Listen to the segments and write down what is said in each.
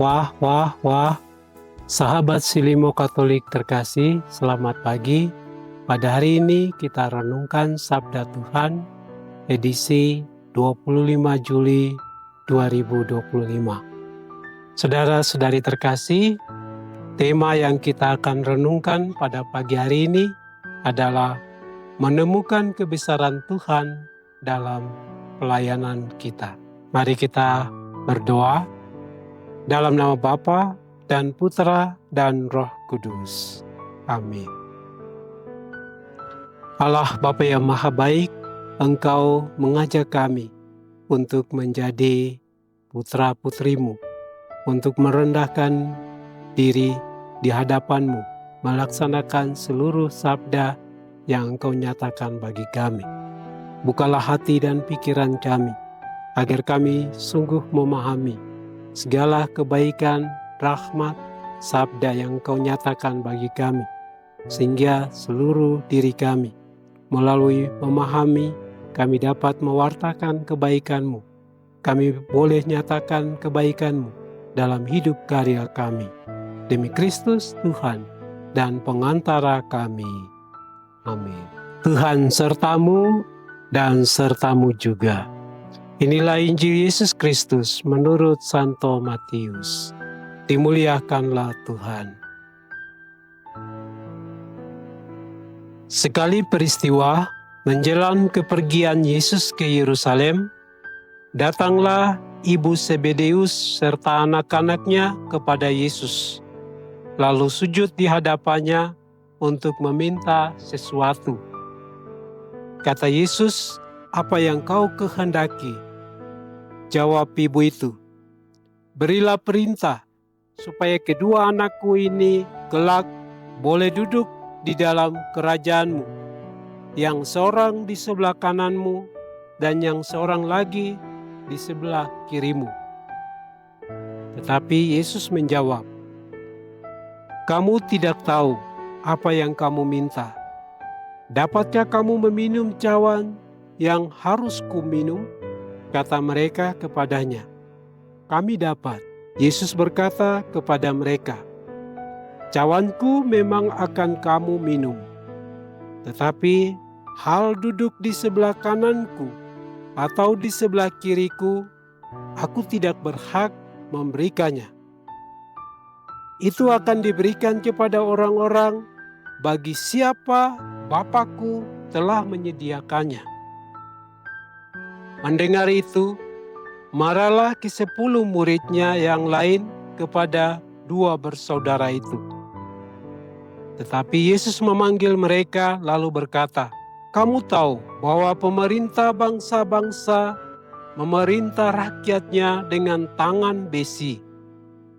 Wah, sahabat Silimo Katolik terkasih, selamat pagi. Pada hari ini kita renungkan Sabda Tuhan, edisi 25 Juli 2025. Saudara-saudari terkasih, tema yang kita akan renungkan pada pagi hari ini adalah menemukan kebesaran Tuhan dalam pelayanan kita. Mari kita berdoa. Dalam nama Bapa dan Putra dan Roh Kudus. Amin. Allah Bapa yang Maha Baik, Engkau mengajak kami untuk menjadi putra-putrimu, untuk merendahkan diri di hadapan-Mu, melaksanakan seluruh sabda yang Engkau nyatakan bagi kami. Bukalah hati dan pikiran kami, agar kami sungguh memahami segala kebaikan, rahmat, sabda yang Engkau nyatakan bagi kami, sehingga seluruh diri kami, melalui memahami, kami dapat mewartakan kebaikan-Mu. Kami boleh nyatakan kebaikan-Mu dalam hidup karya kami. Demi Kristus Tuhan dan pengantara kami. Amin. Tuhan sertamu dan sertamu juga. Inilah Injil Yesus Kristus menurut Santo Matius. Dimuliakanlah Tuhan. Sekali peristiwa menjelang kepergian Yesus ke Yerusalem, datanglah ibu Zebedeus serta anak-anaknya kepada Yesus, lalu sujud di hadapannya untuk meminta sesuatu. Kata Yesus, "Apa yang kau kehendaki?" Jawab ibu itu, "Berilah perintah supaya kedua anakku ini kelak boleh duduk di dalam kerajaan-Mu, yang seorang di sebelah kanan-Mu dan yang seorang lagi di sebelah kiri-Mu." Tetapi Yesus menjawab, "Kamu tidak tahu apa yang kamu minta. Dapatkah kamu meminum cawan yang harus kuminum?" Kata mereka kepadanya, "Kami dapat." Yesus berkata kepada mereka, "Cawanku memang akan kamu minum, tetapi hal duduk di sebelah kananku atau di sebelah kiriku, aku tidak berhak memberikannya. Itu akan diberikan kepada orang-orang bagi siapa Bapakku telah menyediakannya." Mendengar itu, marahlah ke-10 muridnya yang lain kepada 2 bersaudara itu. Tetapi Yesus memanggil mereka lalu berkata, "Kamu tahu bahwa pemerintah bangsa-bangsa memerintah rakyatnya dengan tangan besi,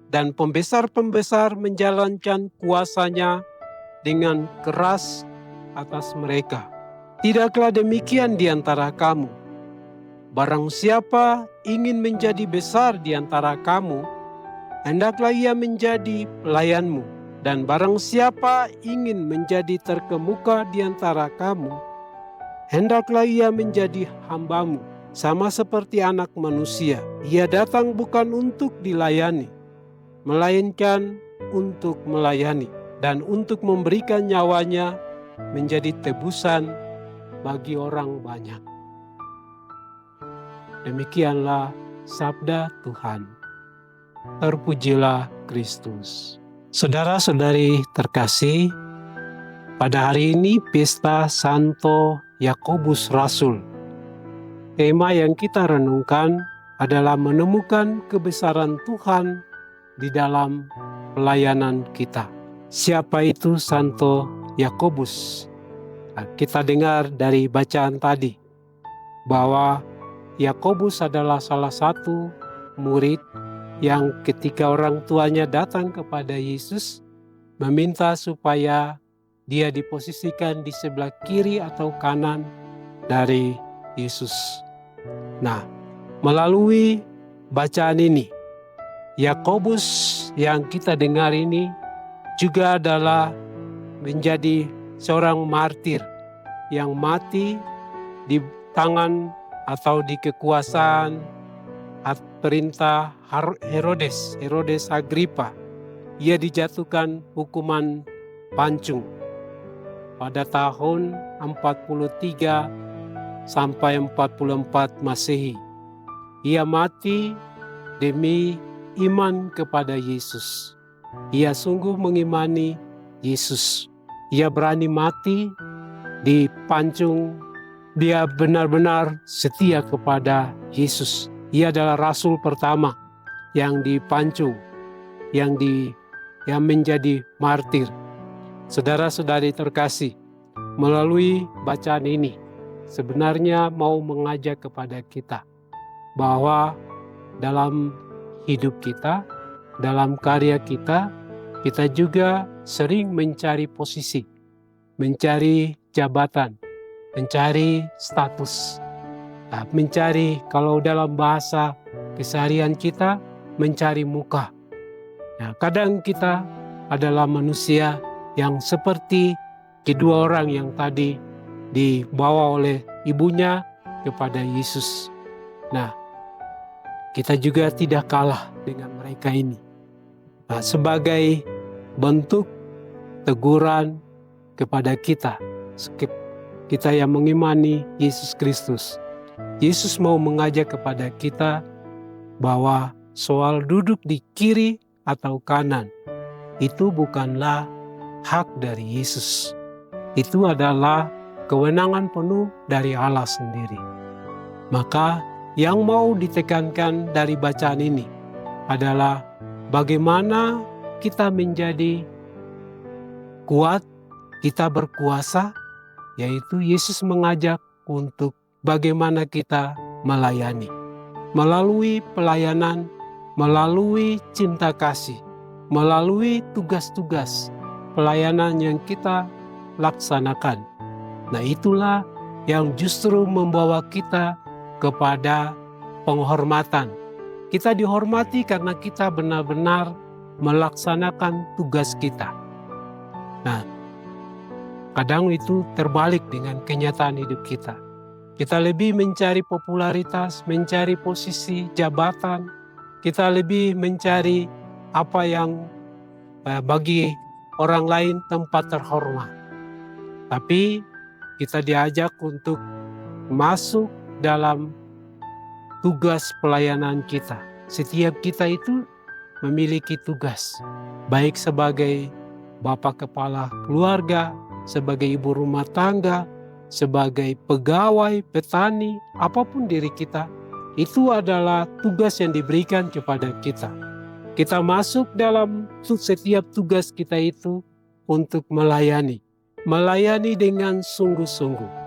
dan pembesar-pembesar menjalankan kuasanya dengan keras atas mereka. Tidaklah demikian di antara kamu. Barang siapa ingin menjadi besar di antara kamu, hendaklah ia menjadi pelayanmu. Dan barang siapa ingin menjadi terkemuka di antara kamu, hendaklah ia menjadi hambamu. Sama seperti Anak Manusia, ia datang bukan untuk dilayani, melainkan untuk melayani dan untuk memberikan nyawanya menjadi tebusan bagi orang banyak." Demikianlah sabda Tuhan. Terpujilah Kristus. Saudara-saudari terkasih, pada hari ini pesta Santo Yakobus Rasul. Tema yang kita renungkan adalah menemukan kebesaran Tuhan di dalam pelayanan kita. Siapa itu Santo Yakobus? Nah, kita dengar dari bacaan tadi bahwa Yakobus adalah salah satu murid yang ketika orang tuanya datang kepada Yesus meminta supaya dia diposisikan di sebelah kiri atau kanan dari Yesus. Nah, melalui bacaan ini, Yakobus yang kita dengar ini juga adalah menjadi seorang martir yang mati di tangan atau di kekuasaan perintah Herodes Agripa, ia dijatuhkan hukuman pancung pada tahun 43 sampai 44 Masehi. Ia mati demi iman kepada Yesus. Ia sungguh mengimani Yesus. Ia berani mati di pancung. Dia benar-benar setia kepada Yesus. Ia adalah rasul pertama yang dipancung, yang menjadi martir. Saudara-saudari terkasih, melalui bacaan ini sebenarnya mau mengajak kepada kita bahwa dalam hidup kita, dalam karya kita, kita juga sering mencari posisi, mencari jabatan, mencari status, mencari, kalau dalam bahasa keseharian kita, mencari muka. Kadang kita adalah manusia yang seperti kedua orang yang tadi dibawa oleh ibunya kepada Yesus. Kita juga tidak kalah dengan mereka ini. Sebagai bentuk teguran kepada kita yang mengimani Yesus Kristus, Yesus mau mengajak kepada kita bahwa soal duduk di kiri atau kanan itu bukanlah hak dari Yesus. Itu adalah kewenangan penuh dari Allah sendiri. Maka yang mau ditekankan dari bacaan ini adalah bagaimana kita menjadi kuat, kita berkuasa, yaitu Yesus mengajak untuk bagaimana kita melayani. Melalui pelayanan, melalui cinta kasih, melalui tugas-tugas pelayanan yang kita laksanakan. Itulah yang justru membawa kita kepada penghormatan. Kita dihormati karena kita benar-benar melaksanakan tugas kita. Kadang itu terbalik dengan kenyataan hidup kita. Kita lebih mencari popularitas, mencari posisi, jabatan. Kita lebih mencari apa yang bagi orang lain tempat terhormat. Tapi kita diajak untuk masuk dalam tugas pelayanan kita. Setiap kita itu memiliki tugas, baik sebagai bapak kepala keluarga, sebagai ibu rumah tangga, sebagai pegawai, petani, apapun diri kita, itu adalah tugas yang diberikan kepada kita. Kita masuk dalam setiap tugas kita itu untuk melayani dengan sungguh-sungguh.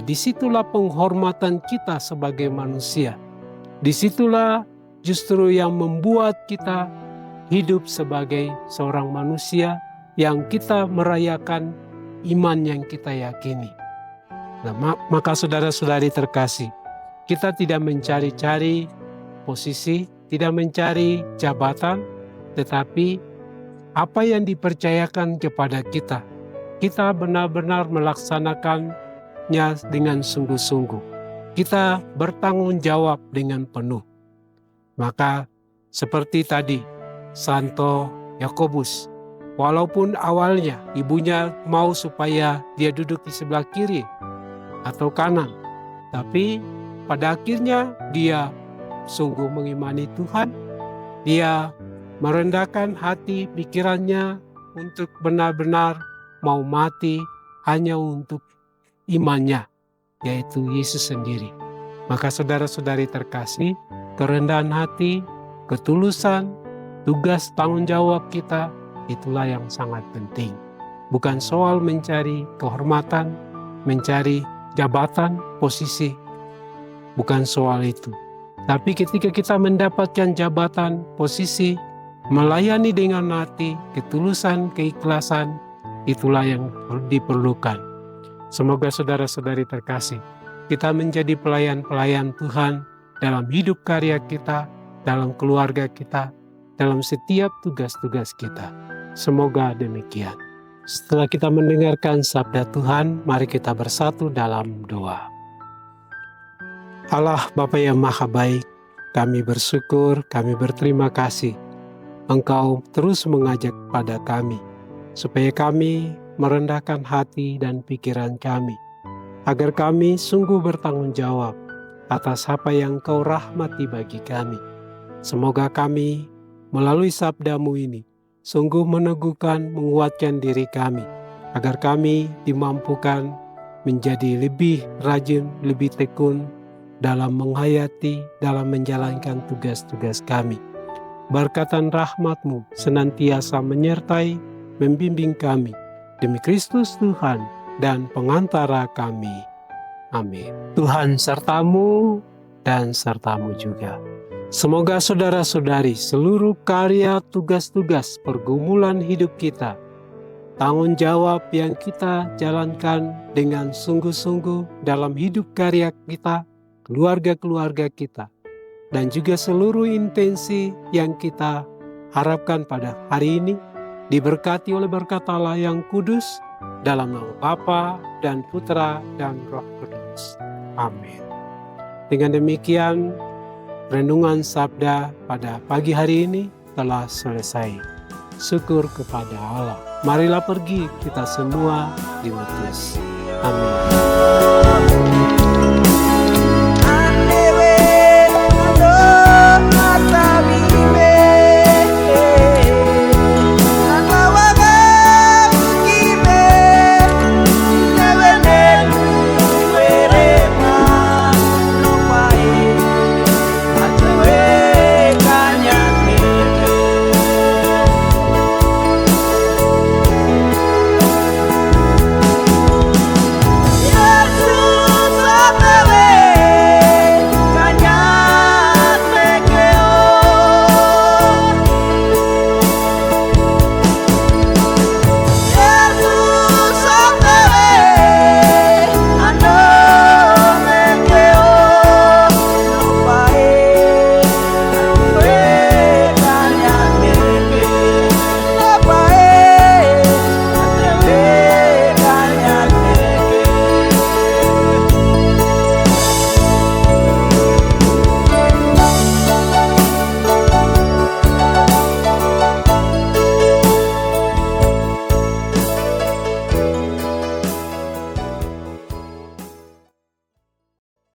Disitulah penghormatan kita sebagai manusia. Disitulah justru yang membuat kita hidup sebagai seorang manusia yang kita merayakan iman yang kita yakini. Maka saudara-saudari terkasih, kita tidak mencari-cari posisi, tidak mencari jabatan, tetapi apa yang dipercayakan kepada kita, kita benar-benar melaksanakannya dengan sungguh-sungguh. Kita bertanggung jawab dengan penuh. Maka seperti tadi, Santo Yakobus, walaupun awalnya ibunya mau supaya dia duduk di sebelah kiri atau kanan, tapi pada akhirnya dia sungguh mengimani Tuhan. Dia merendahkan hati pikirannya untuk benar-benar mau mati hanya untuk imannya, yaitu Yesus sendiri. Maka saudara-saudari terkasih, kerendahan hati, ketulusan, tugas tanggung jawab kita, itulah yang sangat penting. Bukan soal mencari kehormatan, mencari jabatan, posisi. Bukan soal itu. Tapi ketika kita mendapatkan jabatan, posisi, melayani dengan hati, ketulusan, keikhlasan, itulah yang diperlukan. Semoga saudara-saudari terkasih, kita menjadi pelayan-pelayan Tuhan dalam hidup karya kita, dalam keluarga kita, dalam setiap tugas-tugas kita. Semoga demikian. Setelah kita mendengarkan sabda Tuhan, mari kita bersatu dalam doa. Allah Bapa yang Maha Baik, Kami bersyukur, kami berterima kasih. Engkau terus mengajak pada kami, supaya kami merendahkan hati dan pikiran kami, agar kami sungguh bertanggung jawab atas apa yang Kau rahmati bagi kami. Semoga kami melalui sabda-Mu ini sungguh meneguhkan, menguatkan diri kami, agar kami dimampukan menjadi lebih rajin, lebih tekun dalam menghayati, dalam menjalankan tugas-tugas kami. Berkatan rahmat-Mu senantiasa menyertai, membimbing kami, demi Kristus Tuhan dan pengantara kami. Amin. Tuhan sertamu dan sertamu juga. Semoga saudara-saudari seluruh karya tugas-tugas pergumulan hidup kita, tanggung jawab yang kita jalankan dengan sungguh-sungguh dalam hidup karya kita, keluarga-keluarga kita, dan juga seluruh intensi yang kita harapkan pada hari ini, diberkati oleh berkat Allah yang kudus, dalam nama Bapa dan Putra dan Roh Kudus. Amin. Dengan demikian, renungan sabda pada pagi hari ini telah selesai. Syukur kepada Allah. Marilah pergi kita semua diutus. Amin.